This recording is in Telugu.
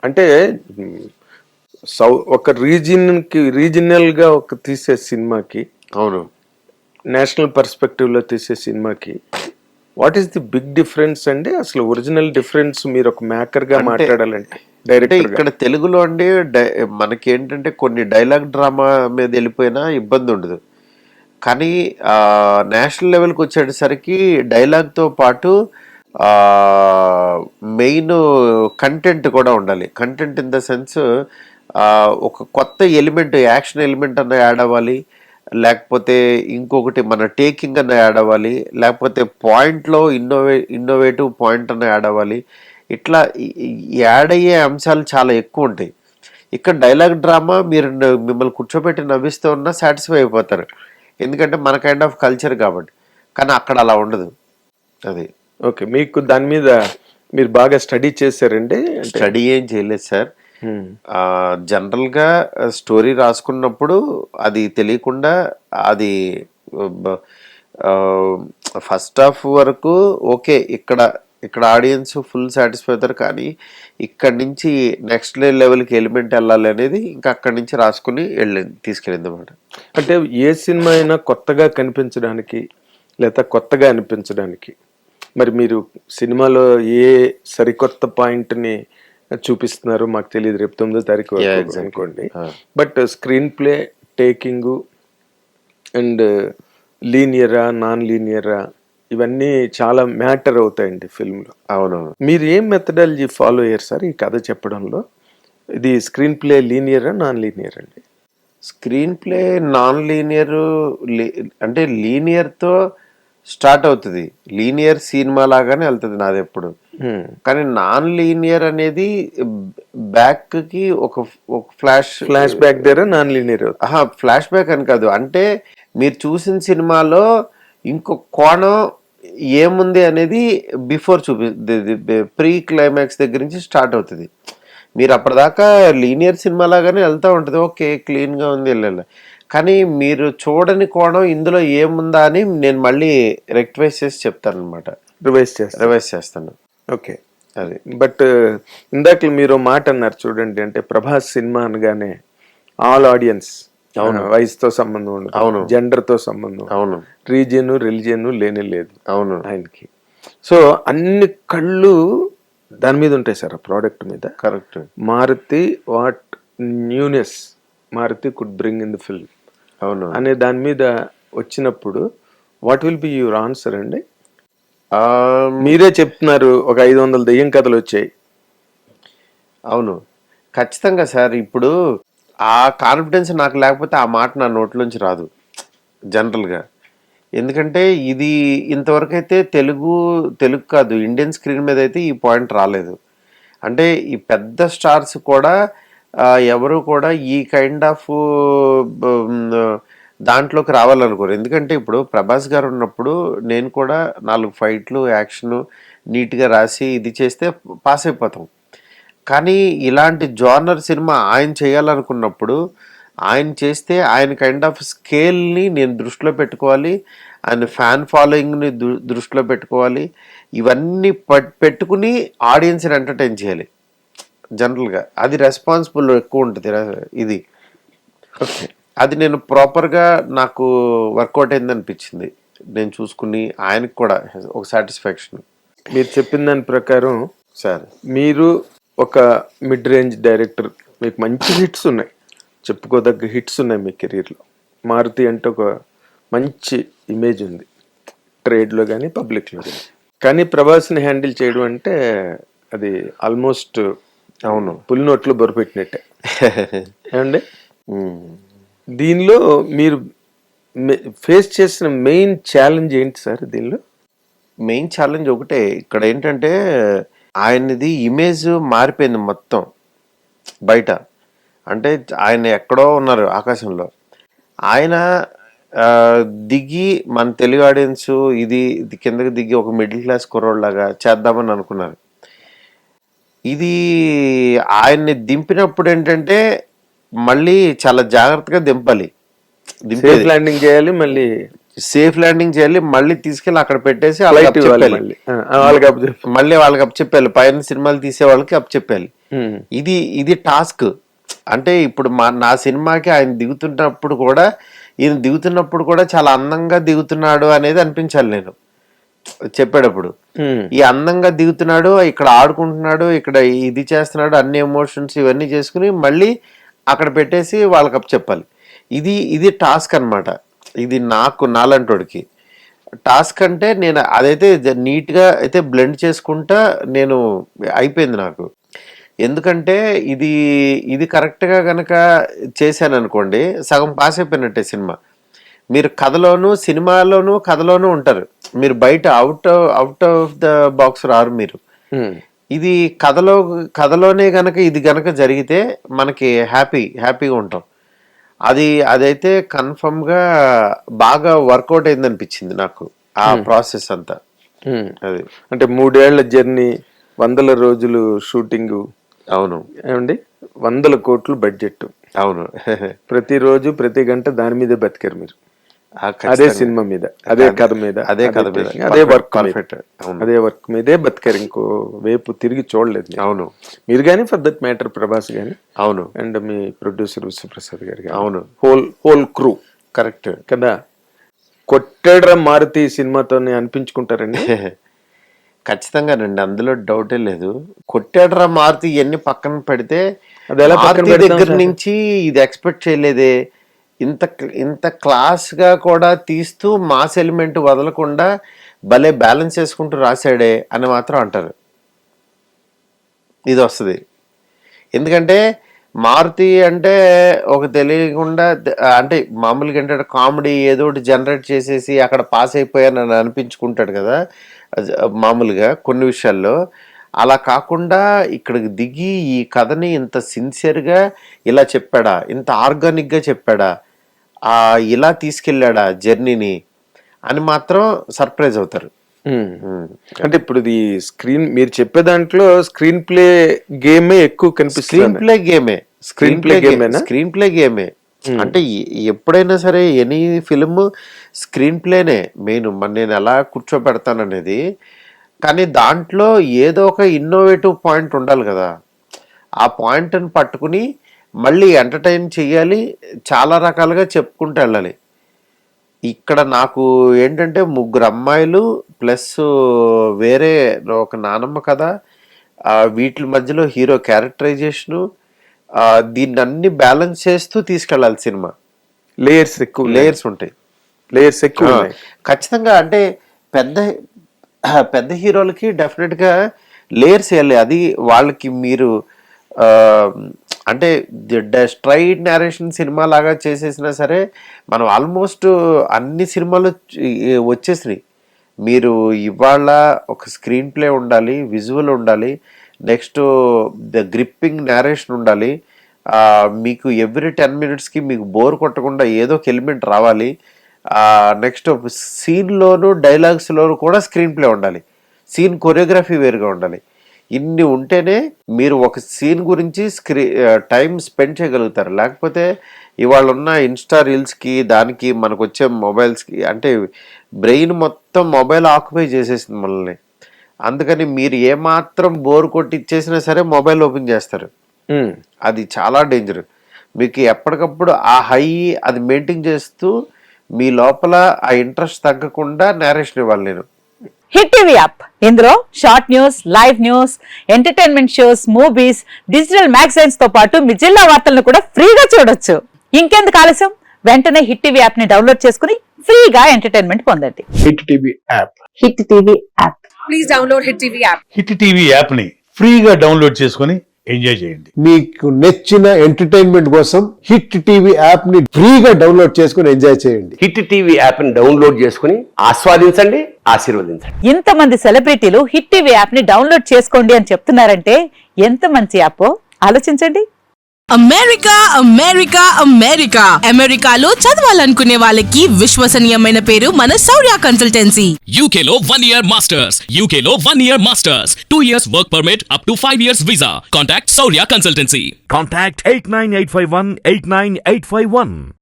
అంటే ఒక రీజినల్ గా ఒక తీసే సినిమాకి, అవును, నేషనల్ పర్స్పెక్టివ్ లో తీసే సినిమాకి what is the big difference అండి? అసలు ఒరిజినల్ డిఫరెన్స్ మీరు ఒక మేకర్ గా అంటే మాట్లాడాలంటే, అంటే డైరెక్టర్ గా. ఇక్కడ తెలుగులో అండి మనకి ఏంటంటే కొన్ని డైలాగ్ డ్రామా మీద వెళ్ళిపోయినా ఇబ్బంది ఉండదు. కానీ నేషనల్ లెవెల్కి వచ్చేసరికి డైలాగ్తో పాటు మెయిన్ కంటెంట్ కూడా ఉండాలి. కంటెంట్ ఇన్ ద సెన్స్ ఒక కొత్త ఎలిమెంట్, యాక్షన్ ఎలిమెంట్ అన్న యాడ్ అవ్వాలి, లేకపోతే ఇంకొకటి మన టేకింగ్ అన్న యాడ్ అవ్వాలి, లేకపోతే పాయింట్లో ఇన్నోవేటివ్ పాయింట్ అన్న యాడ్ అవ్వాలి. ఇట్లా యాడ్ అయ్యే అంశాలు చాలా ఎక్కువ ఉంటాయి. ఇక్కడ డైలాగ్ డ్రామా మీరు మిమ్మల్ని కూర్చోబెట్టి నవ్విస్తూ ఉన్నా సాటిస్ఫై అయిపోతారు, ఎందుకంటే మన కైండ్ ఆఫ్ కల్చర్ కాబట్టి. కానీ అక్కడ అలా ఉండదు. అది ఓకే, మీకు దాని మీద మీరు బాగా స్టడీ చేశారండి? స్టడీ ఏం చేయలేదు సార్. జనరల్గా స్టోరీ రాసుకున్నప్పుడు అది తెలియకుండా అది ఫస్ట్ హాఫ్ వరకు ఓకే, ఇక్కడ ఆడియన్స్ ఫుల్ సాటిస్ఫై అవుతారు. కానీ ఇక్కడ నుంచి నెక్స్ట్ లెవెల్కి ఎలిమెంట్ వెళ్ళాలి అనేది ఇంకా అక్కడి నుంచి రాసుకుని తీసుకెళ్ళింది అన్నమాట. అంటే ఏ సినిమా అయినా కొత్తగా కనిపించడానికి లేదా కొత్తగా అనిపించడానికి మరి మీరు సినిమాలో ఏ సరికొత్త పాయింట్ని చూపిస్తున్నారు మాకు తెలియదు, రేపు 9వ తారీఖు అనుకోండి. But screenplay, taking and లీనియరా నాన్ లీనియరా ఇవన్నీ చాలా మ్యాటర్ అవుతాయండి ఫిల్మ్లో. అవునవును. మీరు ఏం మెథడాలజీ ఫాలో అయ్యారు సార్ ఈ కథ చెప్పడంలో? ఇది స్క్రీన్ ప్లే లీనియరా నాన్ లీనియర్ అండి? స్క్రీన్ ప్లే నాన్ లీనియర్, అంటే లీనియర్తో స్టార్ట్ అవుతుంది, లీనియర్ సినిమా లాగానే వెళ్తుంది నాది ఎప్పుడు. కానీ నాన్ లీనియర్ అనేది బ్యాక్ కి ఒక ఫ్లాష్ బ్యాక్ దగ్గర నాన్ లీనియర్. ఫ్లాష్ బ్యాక్ అని కాదు, అంటే మీరు చూసిన సినిమాలో ఇంకో కోణం ఏముంది అనేది బిఫోర్ ప్రీ క్లైమాక్స్ దగ్గర నుంచి స్టార్ట్ అవుతుంది. మీరు అప్పటిదాకా లీనియర్ సినిమా లాగానే వెళ్తూ ఉంటుంది, ఓకే క్లీన్గా ఉంది వెళ్ళాలి. కానీ మీరు చూడని కోణం ఇందులో ఏముందా అని నేను మళ్ళీ రెక్టిఫై చేసి చెప్తాను అనమాట, రివైజ్ చేస్తాను. ఓకే, అది. బట్ ఇందాక మీరు మాట అన్నారు చూడండి, అంటే ప్రభాస్ సినిమా అనగానే ఆల్ ఆడియన్స్, అవును, వయసుతో సంబంధం ఉండదు, అవును, జెండర్ తో సంబంధం, అవును, రిలిజియన్ లేనే లేదు, అవును, ఆయనకి. సో అన్ని కళ్ళు దాని మీద ఉంటాయి సార్, ఆ ప్రోడక్ట్ మీద. Correct. Maruti what newness Maruti could bring in the film, అవును, అనే దాని మీద వచ్చినప్పుడు what will be your answer అండి? మీరే చెప్తున్నారు ఒక 500 దెయ్యం కథలు వచ్చాయి. అవును, ఖచ్చితంగా సార్. ఇప్పుడు ఆ కాన్ఫిడెన్స్ నాకు లేకపోతే ఆ మాట నా నోట్లోంచి రాదు జనరల్గా. ఎందుకంటే ఇది ఇంతవరకు అయితే తెలుగు కాదు, ఇండియన్ స్క్రీన్ మీద అయితే ఈ పాయింట్ రాలేదు. అంటే ఈ పెద్ద స్టార్స్ కూడా ఎవరు కూడా ఈ కైండ్ ఆఫ్ దాంట్లోకి రావాలనుకోరు. ఎందుకంటే ఇప్పుడు ప్రభాస్ గారు ఉన్నప్పుడు నేను కూడా 4 ఫైట్లు యాక్షన్ నీట్గా రాసి ఇది చేస్తే పాస్ అయిపోతాం. కానీ ఇలాంటి జానర్ సినిమా ఆయన చేయాలనుకున్నప్పుడు ఆయన చేస్తే ఆయన కైండ్ ఆఫ్ స్కేల్ని నేను దృష్టిలో పెట్టుకోవాలి, ఆయన ఫ్యాన్ ఫాలోయింగ్ని దృష్టిలో పెట్టుకోవాలి, ఇవన్నీ పెట్టుకుని ఆడియన్స్ని ఎంటర్టైన్ చేయాలి జనరల్గా. అది రెస్పాన్సిబుల్ ఎక్కువ ఉంటుంది ఇది. అది నేను ప్రాపర్గా నాకు వర్కౌట్ అయింది అనిపించింది, నేను చూసుకుని ఆయనకు కూడా ఒక సాటిస్ఫాక్షన్. మీరు చెప్పిన దాని ప్రకారం సార్, మీరు ఒక మిడ్ రేంజ్ డైరెక్టర్, మీకు మంచి హిట్స్ ఉన్నాయి, చెప్పుకోదగ్గ హిట్స్ ఉన్నాయి మీ కెరీర్లో. మారుతి అంటే ఒక మంచి ఇమేజ్ ఉంది ట్రేడ్లో కానీ పబ్లిక్లో కానీ. కానీ ప్రభాస్ని హ్యాండిల్ చేయడం అంటే అది ఆల్మోస్ట్, అవును, పులి నోట్లో బొరపెట్టినట్టే ఏమండి? దీనిలో మీరు ఫేస్ చేసిన మెయిన్ ఛాలెంజ్ ఏంటి సార్? దీనిలో మెయిన్ ఛాలెంజ్ ఒకటే, ఇక్కడ ఏంటంటే ఆయనది ఇమేజ్ మారిపోయింది మొత్తం బయట. అంటే ఆయన ఎక్కడో ఉన్నారు ఆకాశంలో, ఆయన దిగి మన తెలుగు ఆడియన్స్ ఇది కిందకి దిగి ఒక మిడిల్ క్లాస్ కుర్రోడ్లాగా చేద్దామని అనుకున్నారు. ఇది ఆయన్ని దింపినప్పుడు ఏంటంటే మళ్ళీ చాలా జాగ్రత్తగా దింపాలి, సేఫ్ ల్యాండింగ్ చేయాలి, మళ్ళీ సేఫ్ ల్యాండింగ్ చేయాలి, మళ్ళీ తీసుకెళ్ళి అక్కడ పెట్టేసి మళ్ళీ వాళ్ళకి అప్ చెప్పాలి, పైన సినిమాలు తీసే వాళ్ళకి అప్ చెప్పాలి. ఇది టాస్క్. అంటే ఇప్పుడు నా సినిమాకి ఆయన దిగుతున్నప్పుడు కూడా ఈయన దిగుతున్నప్పుడు కూడా చాలా అందంగా దిగుతున్నాడు అనేది అనిపించాలి నేను చెప్పేటప్పుడు. ఈ అందంగా దిగుతున్నాడు, ఇక్కడ ఆడుకుంటున్నాడు, ఇక్కడ ఇది చేస్తున్నాడు, అన్ని ఎమోషన్స్ ఇవన్నీ చేసుకుని మళ్ళీ అక్కడ పెట్టేసి వాళ్ళకి చెప్పాలి. ఇది టాస్క్ అనమాట. ఇది నాలంటోడికి టాస్క్. అంటే నేను అదైతే నీట్గా అయితే బ్లెండ్ చేసుకుంటా నేను అయిపోయింది నాకు. ఎందుకంటే ఇది కరెక్ట్గా కనుక చేశాను అనుకోండి, సగం పాస్ అయిపోయినట్టే సినిమా. మీరు సినిమాలోను కథలోనూ ఉంటారు, మీరు బయట అవుట్ ఆఫ్ ద బాక్స్ రారు మీరు. ఇది కథలోనే గనక ఇది గనక జరిగితే మనకి హ్యాపీగా ఉంటాం. అదైతే కన్ఫర్మ్ గా బాగా వర్కౌట్ అయింది అనిపించింది నాకు ఆ ప్రాసెస్ అంతా. అది అంటే 3 ఏళ్ల జర్నీ, 100 రోజులు షూటింగ్. అవును ఏమండి, 100 కోట్లు బడ్జెట్. అవును. ప్రతిరోజు ప్రతి గంట దాని మీదే బతికారు మీరు. అదే సినిమా మీద, అదే కథ మీద, అదే వర్క్, అదే వర్క్ మీదే బతికారు. ఇంకో వైపు తిరిగి చూడలేదు. అవును. మీరు కానీ ఫర్ దట్ మ్యాటర్ ప్రభాస్ గాని. అవును. అండ్ మీ ప్రొడ్యూసర్ విశ్వప్రసాద్ గారు. అవును. Whole crew. కరెక్ట్ కదా. కొట్టేడ్రా మారుతి సినిమాతోనే అనిపించుకుంటారండి. ఖచ్చితంగానండి, అందులో డౌటే లేదు. కొట్టాడ్రా మారుతి ఇవన్నీ పక్కన పెడితే దగ్గర నుంచి ఇది ఎక్స్పెక్ట్ చేయలేదే. ఇంత క్లాస్ గా కూడా తీస్తూ మాస్ ఎలిమెంట్ వదలకుండా భలే బ్యాలెన్స్ చేసుకుంటూ రాశాడే అని మాత్రం అంటారు. ఇది వస్తుంది. ఎందుకంటే మారుతి అంటే ఒక తెలియకుండా, అంటే మామూలుగా ఏంటంటే కామెడీ ఏదో ఒకటి జనరేట్ చేసేసి అక్కడ పాస్ అయిపోయానని అనిపించుకుంటాడు కదా మామూలుగా కొన్ని విషయాల్లో. అలా కాకుండా ఇక్కడికి దిగి ఈ కథని ఇంత సిన్సియర్గా ఇలా చెప్పాడా, ఇంత ఆర్గానిక్గా చెప్పాడా, ఇలా తీసుకెళ్ళాడా జర్నీని అని మాత్రం సర్ప్రైజ్ అవుతారు. అంటే ఇప్పుడు ఇది మీరు చెప్పే దాంట్లో స్క్రీన్ ప్లే గేమే ఎక్కువ కనిపిస్తుంది. స్క్రీన్ ప్లే గేమే. అంటే ఎప్పుడైనా సరే ఎనీ ఫిల్మ్ స్క్రీన్ ప్లేనే మెయిన్. నేను ఎలా కూర్చోబెడతాననేది. కానీ దాంట్లో ఏదో ఒక ఇన్నోవేటివ్ పాయింట్ ఉండాలి కదా. ఆ పాయింట్ని పట్టుకుని మళ్ళీ ఎంటర్టైన్ చెయ్యాలి, చాలా రకాలుగా చెప్పుకుంటూ వెళ్ళాలి. ఇక్కడ నాకు ఏంటంటే 3 అమ్మాయిలు ప్లస్ వేరే ఒక నానమ్మ కథ, వీటి మధ్యలో హీరో క్యారెక్టరైజేషను, దీన్ని అన్ని బ్యాలెన్స్ చేస్తూ తీసుకెళ్ళాలి సినిమా. లేయర్స్ ఉంటాయి. ఖచ్చితంగా. అంటే పెద్ద హీరోలకి డెఫినెట్గా లేయర్స్ వేయాలి. అది వాళ్ళకి మీరు అంటే స్ట్రైట్ నేరేషన్ సినిమా లాగా చేసేసినా సరే మనం ఆల్మోస్ట్ అన్ని సినిమాలు వచ్చేసినాయి. మీరు ఇవాళ ఒక స్క్రీన్ ప్లే ఉండాలి, విజువల్ ఉండాలి, నెక్స్ట్ ద గ్రిప్పింగ్ నేరేషన్ ఉండాలి, మీకు ఎవ్రీ 10 minutesకి మీకు బోర్ కొట్టకుండా ఏదో ఒక ఎలిమెంట్ రావాలి, నెక్స్ట్ సీన్లోను డైలాగ్స్లోను కూడా స్క్రీన్ ప్లే ఉండాలి, సీన్ కొరియోగ్రఫీ వేరుగా ఉండాలి. ఇన్ని ఉంటేనే మీరు ఒక సీన్ గురించి టైం స్పెండ్ చేయగలుగుతారు. లేకపోతే ఇవాళ ఉన్న ఇన్స్టా రీల్స్కి దానికి మనకు వచ్చే మొబైల్స్కి అంటే బ్రెయిన్ మొత్తం మొబైల్ ఆక్యుపై చేసేసింది మనల్ని. అందుకని మీరు ఏమాత్రం బోర్ కొట్టి ఇచ్చేసినా సరే మొబైల్ ఓపెన్ చేస్తారు. అది చాలా డేంజర్. మీకు ఎప్పటికప్పుడు ఆ హై అది మెయింటైన్ చేస్తూ మీ లోపల ఆ ఇంట్రెస్ట్ తగ్గకుండా నేరేషన్ ఇవ్వాలి నేను. హిట్ టీవీ యాప్, ఇందులో short news, live news, entertainment shows, movies, digital magazines తో పాటు మీ జిల్లా వార్తలను కూడా ఫ్రీగా చూడొచ్చు. ఇంకెందుకు ఆలస్యం, వెంటనే హిట్ టీవీ యాప్ ని డౌన్లోడ్ చేసుకుని ఫ్రీగా ఎంటర్టైన్మెంట్ పొందండి. Hit TV app. Hit TV app. Please download hit TV app. Hit TV app ని ఫ్రీగా డౌన్లోడ్ చేసుకుని ఎంజాయ్ చేయండి. మీకు నచ్చిన ఎంటర్టైన్మెంట్ కోసం హిట్ టీవీ యాప్ ని ఫ్రీగా డౌన్లోడ్ చేసుకుని ఎంజాయ్ చేయండి. హిట్ టీవీ యాప్ ని డౌన్లోడ్ చేసుకుని ఆస్వాదించండి, ఆశీర్వదించండి. ఇంతమంది సెలబ్రిటీలు హిట్ టీవీ యాప్ ని డౌన్లోడ్ చేసుకోండి అని చెప్తున్నారంటే ఎంత మంచి యాప్ ఆలోచించండి. అమెరికా అమెరికా అమెరికా అమెరికాలో చదవాలనుకునే వాళ్ళకి విశ్వసనీయమైన పేరు మన శౌర్య కన్సల్టెన్సీ. UK లో 1 year masters, UK లో 1 year masters, 2 years work permit up to 5 years visa. Contact Saurya Consultancy. Contact 89851 89851.